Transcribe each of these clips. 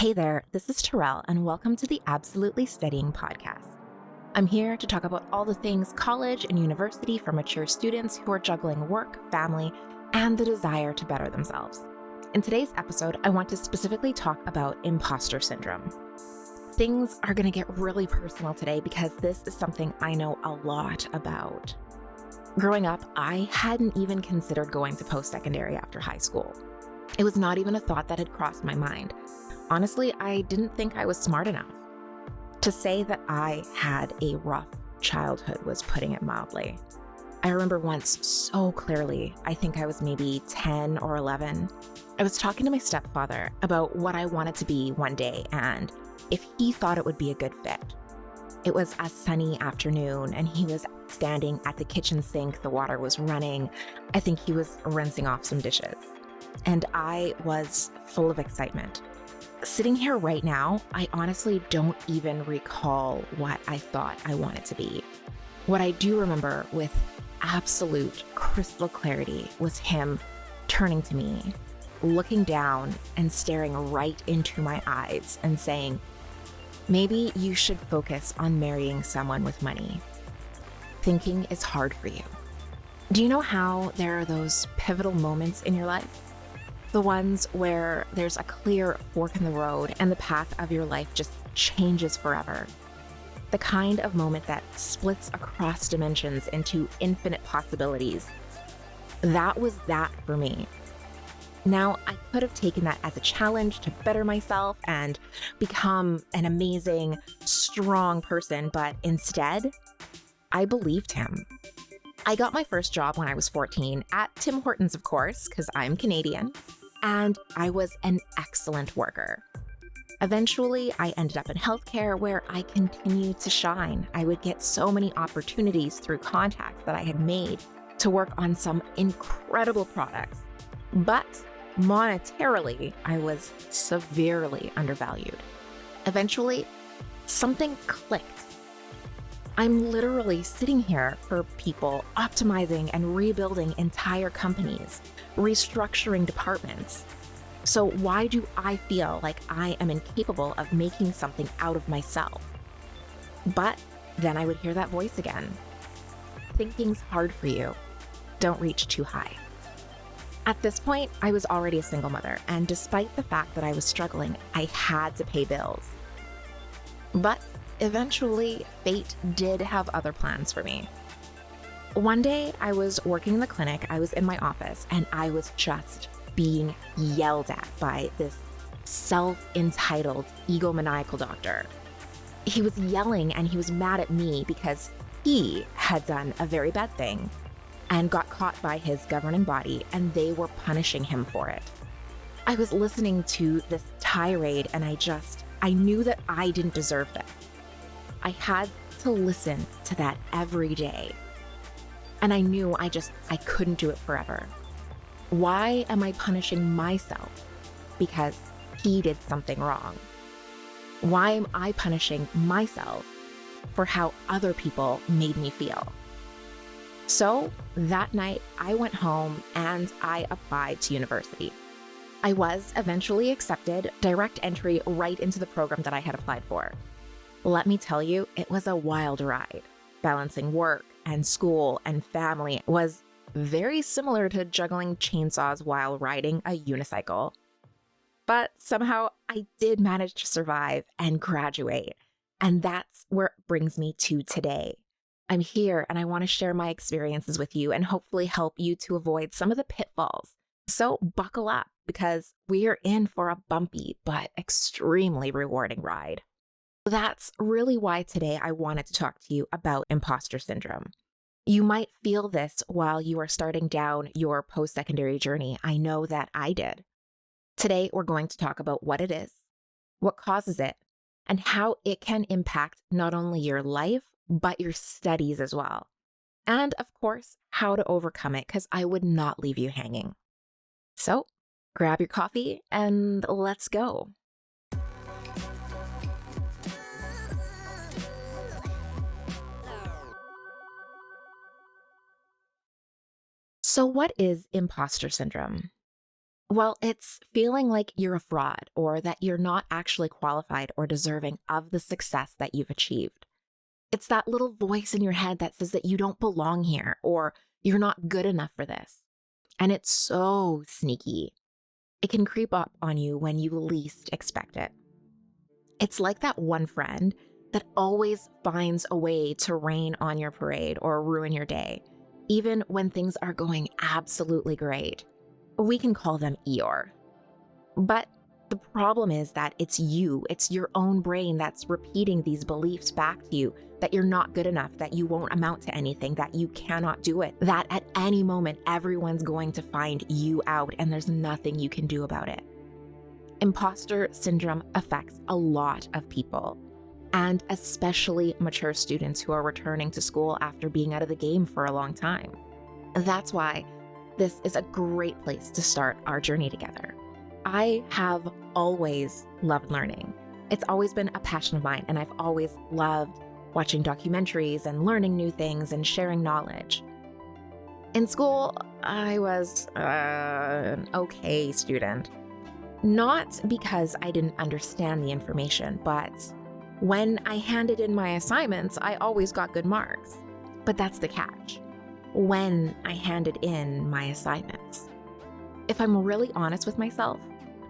Hey there, this is Terrell, and welcome to the Absolutely Studying podcast. I'm here to talk about all the things college and university for mature students who are juggling work, family, and the desire to better themselves. In today's episode, I want to specifically talk about imposter syndrome. Things are going to get really personal today because this is something I know a lot about. Growing up, I hadn't even considered going to post-secondary after high school. It was not even a thought that had crossed my mind. Honestly, I didn't think I was smart enough. To say that I had a rough childhood was putting it mildly. I remember once so clearly, I think I was maybe 10 or 11. I was talking to my stepfather about what I wanted to be one day and if he thought it would be a good fit. It was a sunny afternoon and he was standing at the kitchen sink. The water was running. I think he was rinsing off some dishes. And I was full of excitement. Sitting here right now, I honestly don't even recall what I thought I wanted to be. What I do remember with absolute crystal clarity was him turning to me, looking down and staring right into my eyes and saying, "Maybe you should focus on marrying someone with money. Thinking is hard for you." Do you know how there are those pivotal moments in your life? The ones where there's a clear fork in the road and the path of your life just changes forever. The kind of moment that splits across dimensions into infinite possibilities. That was that for me. Now, I could have taken that as a challenge to better myself and become an amazing, strong person, but instead, I believed him. I got my first job when I was 14 at Tim Hortons, of course, because I'm Canadian. And I was an excellent worker. Eventually, I ended up in healthcare where I continued to shine. I would get so many opportunities through contacts that I had made to work on some incredible products. But monetarily, I was severely undervalued. Eventually, something clicked. I'm literally sitting here for people optimizing and rebuilding entire companies, restructuring departments. So why do I feel like I am incapable of making something out of myself? But then I would hear that voice again. Thinking's hard for you. Don't reach too high. At this point, I was already a single mother, and despite the fact that I was struggling, I had to pay bills. But eventually, fate did have other plans for me. One day, I was working in the clinic, I was in my office, and I was just being yelled at by this self-entitled, egomaniacal doctor. He was yelling and he was mad at me because he had done a very bad thing and got caught by his governing body, and they were punishing him for it. I was listening to this tirade, and I knew that I didn't deserve that. I had to listen to that every day. And I knew I couldn't do it forever. Why am I punishing myself? Because he did something wrong. Why am I punishing myself for how other people made me feel? So that night, I went home and I applied to university. I was eventually accepted, direct entry right into the program that I had applied for. Let me tell you, it was a wild ride. Balancing work and school and family was very similar to juggling chainsaws while riding a unicycle. But somehow I did manage to survive and graduate. And that's where it brings me to today. I'm here and I want to share my experiences with you and hopefully help you to avoid some of the pitfalls. So buckle up because we are in for a bumpy but extremely rewarding ride. That's really why today I wanted to talk to you about imposter syndrome. You might feel this while you are starting down your post-secondary journey. I know that I did. Today, we're going to talk about what it is, what causes it, and how it can impact not only your life, but your studies as well. And of course, how to overcome it, because I would not leave you hanging. So, grab your coffee and let's go. So what is imposter syndrome? Well, it's feeling like you're a fraud or that you're not actually qualified or deserving of the success that you've achieved. It's that little voice in your head that says that you don't belong here or you're not good enough for this. And it's so sneaky. It can creep up on you when you least expect it. It's like that one friend that always finds a way to rain on your parade or ruin your day, even when things are going absolutely great. We can call them Eeyore. But the problem is that it's your own brain that's repeating these beliefs back to you that you're not good enough, that you won't amount to anything, that you cannot do it, that at any moment everyone's going to find you out and there's nothing you can do about it. Imposter syndrome affects a lot of people, and especially mature students who are returning to school after being out of the game for a long time. That's why this is a great place to start our journey together. I have always loved learning. It's always been a passion of mine, and I've always loved watching documentaries and learning new things and sharing knowledge. In school, I was an okay student. Not because I didn't understand the information, but when I handed in my assignments, I always got good marks. But that's the catch. When I handed in my assignments. If I'm really honest with myself,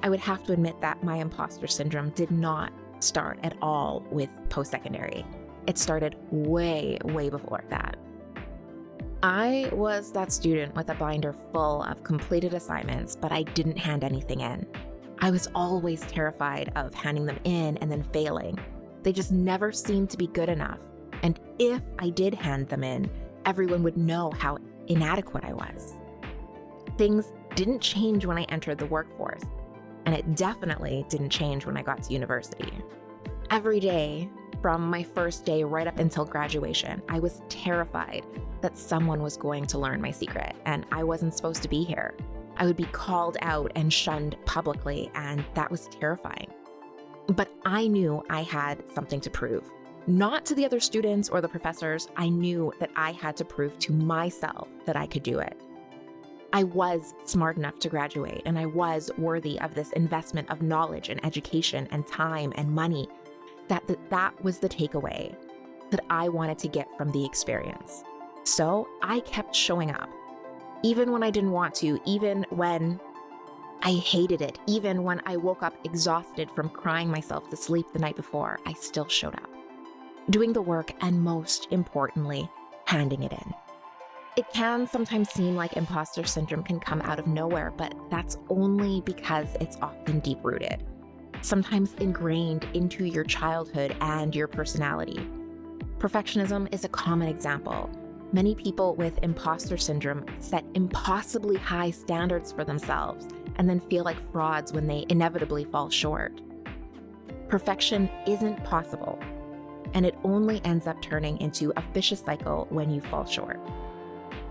I would have to admit that my imposter syndrome did not start at all with post-secondary. It started way, way before that. I was that student with a binder full of completed assignments, but I didn't hand anything in. I was always terrified of handing them in and then failing. They just never seemed to be good enough. And if I did hand them in, everyone would know how inadequate I was. Things didn't change when I entered the workforce, and it definitely didn't change when I got to university. Every day, from my first day right up until graduation, I was terrified that someone was going to learn my secret, and I wasn't supposed to be here. I would be called out and shunned publicly, and that was terrifying. But I knew I had something to prove. Not to the other students or the professors. I knew that I had to prove to myself that I could do it. I was smart enough to graduate, and I was worthy of this investment of knowledge and education and time and money. That was the takeaway that I wanted to get from the experience. So I kept showing up, even when I didn't want to, even when I hated it, even when I woke up exhausted from crying myself to sleep the night before, I still showed up, doing the work and, most importantly, handing it in. It can sometimes seem like imposter syndrome can come out of nowhere, but that's only because it's often deep-rooted, sometimes ingrained into your childhood and your personality. Perfectionism is a common example. Many people with imposter syndrome set impossibly high standards for themselves and then feel like frauds when they inevitably fall short. Perfection isn't possible, and it only ends up turning into a vicious cycle when you fall short.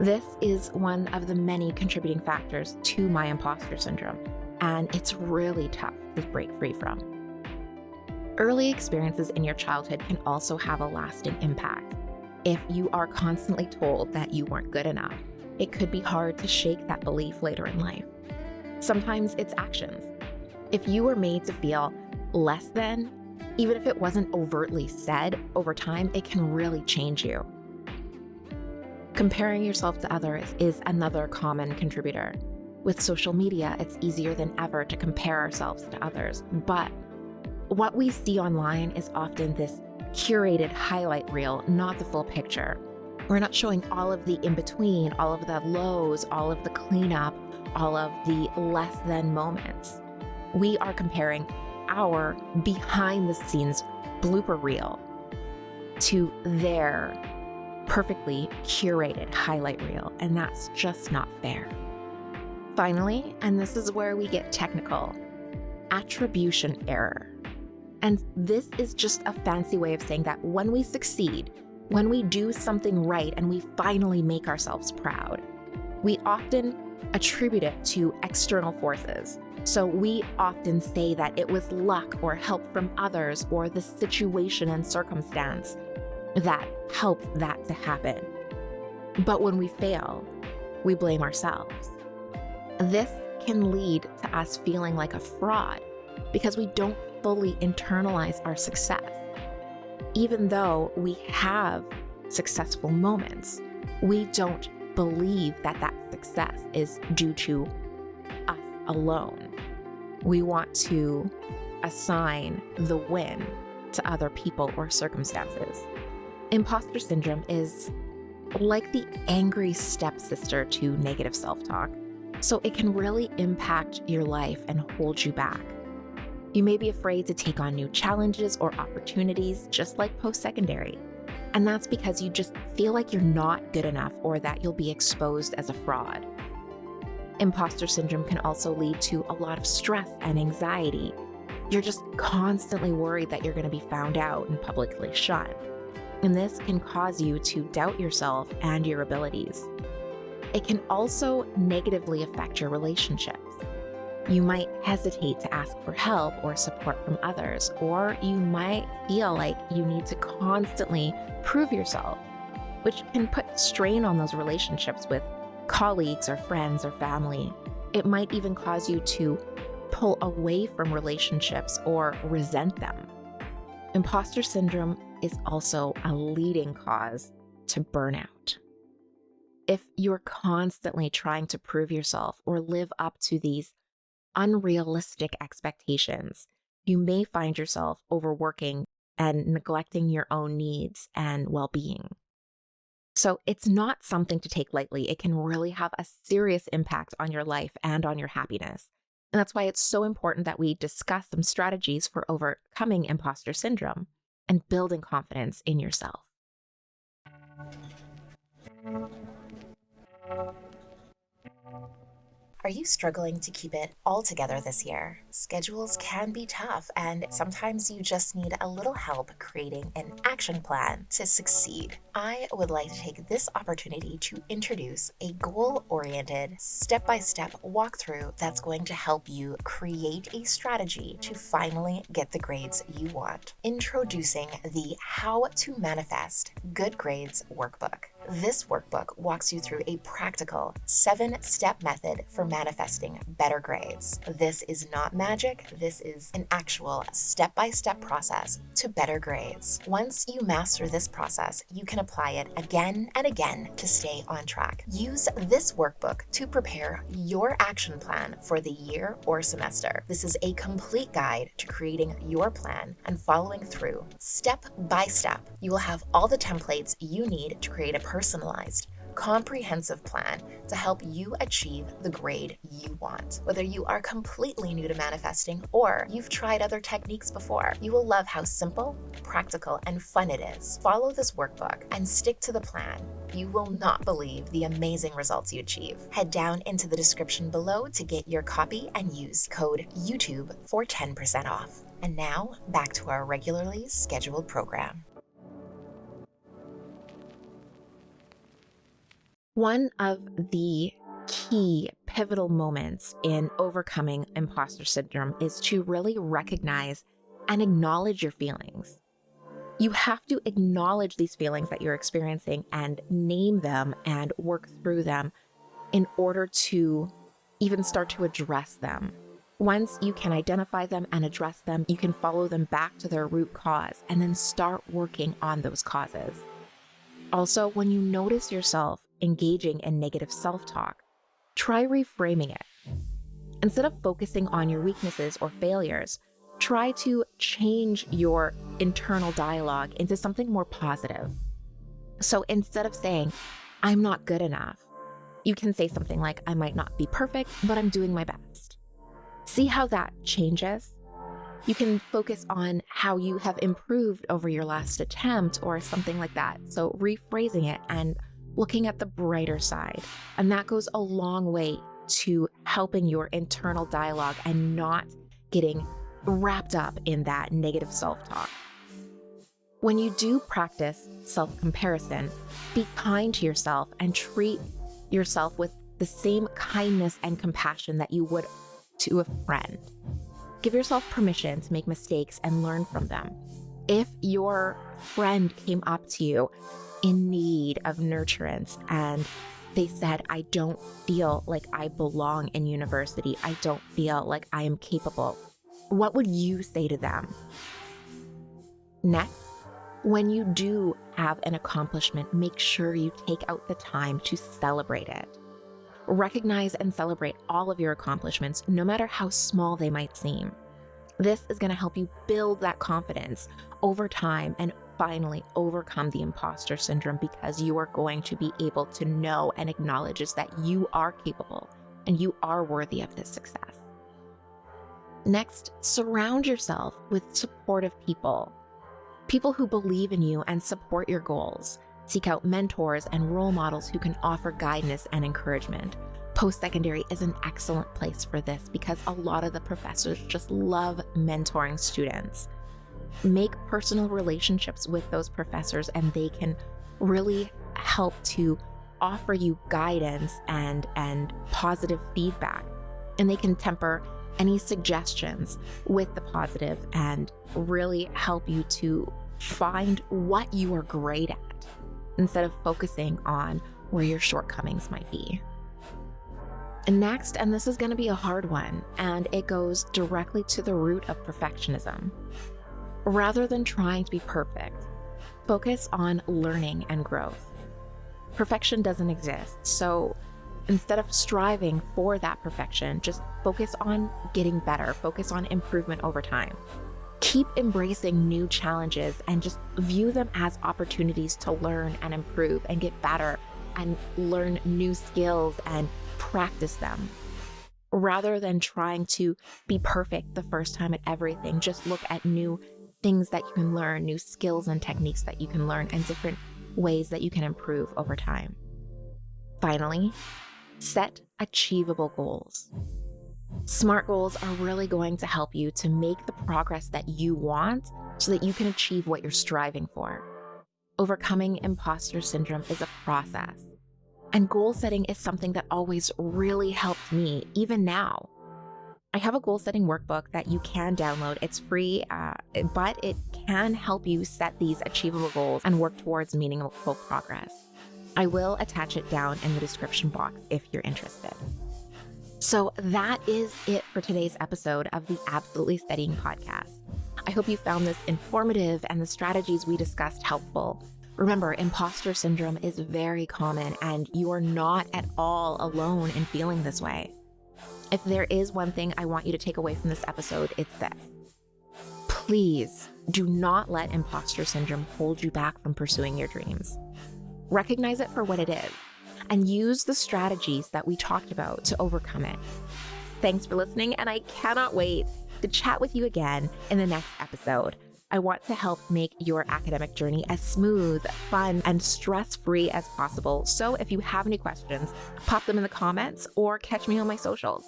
This is one of the many contributing factors to my imposter syndrome, and it's really tough to break free from. Early experiences in your childhood can also have a lasting impact. If you are constantly told that you weren't good enough, it could be hard to shake that belief later in life. Sometimes it's actions. If you were made to feel less than, even if it wasn't overtly said, over time, it can really change you. Comparing yourself to others is another common contributor. With social media, it's easier than ever to compare ourselves to others, but what we see online is often this curated highlight reel, not the full picture. We're not showing all of the in-between, all of the lows, all of the cleanup, all of the less than moments. We are comparing our behind-the-scenes blooper reel to their perfectly curated highlight reel, and that's just not fair. Finally, and this is where we get technical, attribution error. And this is just a fancy way of saying that when we succeed, when we do something right and we finally make ourselves proud, we often attribute it to external forces. So we often say that it was luck or help from others or the situation and circumstance that helped that to happen. But when we fail, we blame ourselves. This can lead to us feeling like a fraud because we don't fully internalize our success. Even though we have successful moments, we don't believe that that success is due to us alone. We want to assign the win to other people or circumstances. Imposter syndrome is like the angry stepsister to negative self-talk, so it can really impact your life and hold you back. You may be afraid to take on new challenges or opportunities, just like post-secondary. And that's because you just feel like you're not good enough or that you'll be exposed as a fraud. Imposter syndrome can also lead to a lot of stress and anxiety. You're just constantly worried that you're going to be found out and publicly shunned. And this can cause you to doubt yourself and your abilities. It can also negatively affect your relationships. You might hesitate to ask for help or support from others, or you might feel like you need to constantly prove yourself, which can put strain on those relationships with colleagues or friends or family. It might even cause you to pull away from relationships or resent them. Imposter syndrome is also a leading cause to burnout. If you're constantly trying to prove yourself or live up to these unrealistic expectations, you may find yourself overworking and neglecting your own needs and well-being. So it's not something to take lightly. It can really have a serious impact on your life and on your happiness. And that's why it's so important that we discuss some strategies for overcoming imposter syndrome and building confidence in yourself. Are you struggling to keep it all together this year? Schedules can be tough, and sometimes you just need a little help creating an action plan to succeed. I would like to take this opportunity to introduce a goal-oriented, step-by-step walkthrough that's going to help you create a strategy to finally get the grades you want. Introducing the How to Manifest Good Grades Workbook. This workbook walks you through a practical 7-step method for manifesting better grades. This is not magic, this is an actual step-by-step process to better grades. Once you master this process, you can apply it again and again to stay on track. Use this workbook to prepare your action plan for the year or semester. This is a complete guide to creating your plan and following through step by step. You will have all the templates you need to create a personalized, comprehensive plan to help you achieve the grade you want. Whether you are completely new to manifesting or you've tried other techniques before, you will love how simple, practical, and fun it is. Follow this workbook and stick to the plan. You will not believe the amazing results you achieve. Head down into the description below to get your copy and use code YouTube for 10% off. And now, back to our regularly scheduled program. One of the key pivotal moments in overcoming imposter syndrome is to really recognize and acknowledge your feelings. You have to acknowledge these feelings that you're experiencing and name them and work through them in order to even start to address them. Once you can identify them and address them, you can follow them back to their root cause and then start working on those causes. Also, when you notice yourself engaging in negative self-talk, try reframing it. Instead of focusing on your weaknesses or failures, try to change your internal dialogue into something more positive. So instead of saying, I'm not good enough, you can say something like, I might not be perfect, but I'm doing my best. See how that changes? You can focus on how you have improved over your last attempt or something like that. So rephrasing it and looking at the brighter side. And that goes a long way to helping your internal dialogue and not getting wrapped up in that negative self-talk. When you do practice self-comparison, be kind to yourself and treat yourself with the same kindness and compassion that you would to a friend. Give yourself permission to make mistakes and learn from them. If your friend came up to you in need of nurturance and they said, I don't feel like I belong in university. I don't feel like I am capable. What would you say to them? Next, when you do have an accomplishment, make sure you take out the time to celebrate it. Recognize and celebrate all of your accomplishments, no matter how small they might seem. This is going to help you build that confidence over time and finally overcome the imposter syndrome, because you are going to be able to know and acknowledge that you are capable and you are worthy of this success. Next, surround yourself with supportive people. People who believe in you and support your goals. Seek out mentors and role models who can offer guidance and encouragement. Post-secondary is an excellent place for this because a lot of the professors just love mentoring students. Make personal relationships with those professors, and they can really help to offer you guidance and positive feedback. And they can temper any suggestions with the positive and really help you to find what you are great at instead of focusing on where your shortcomings might be. And next, and this is going to be a hard one, and it goes directly to the root of perfectionism. Rather than trying to be perfect, focus on learning and growth. Perfection doesn't exist, so instead of striving for that perfection, just focus on getting better, focus on improvement over time. Keep embracing new challenges and just view them as opportunities to learn and improve and get better and learn new skills and practice them. Rather than trying to be perfect the first time at everything, just look at new things that you can learn, new skills and techniques that you can learn, and different ways that you can improve over time. Finally, set achievable goals. SMART goals are really going to help you to make the progress that you want so that you can achieve what you're striving for. Overcoming imposter syndrome is a process, and goal setting is something that always really helped me, even now. I have a goal setting workbook that you can download. It's free, but it can help you set these achievable goals and work towards meaningful progress. I will attach it down in the description box if you're interested. So that is it for today's episode of the Absolutely Studying podcast. I hope you found this informative and the strategies we discussed helpful. Remember, imposter syndrome is very common, and you are not at all alone in feeling this way. If there is one thing I want you to take away from this episode, it's this. Please do not let imposter syndrome hold you back from pursuing your dreams. Recognize it for what it is and use the strategies that we talked about to overcome it. Thanks for listening, and I cannot wait to chat with you again in the next episode. I want to help make your academic journey as smooth, fun, and stress-free as possible. So if you have any questions, pop them in the comments or catch me on my socials.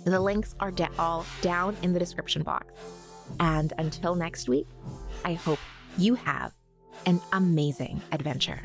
The links are all down in the description box. And until next week, I hope you have an amazing adventure.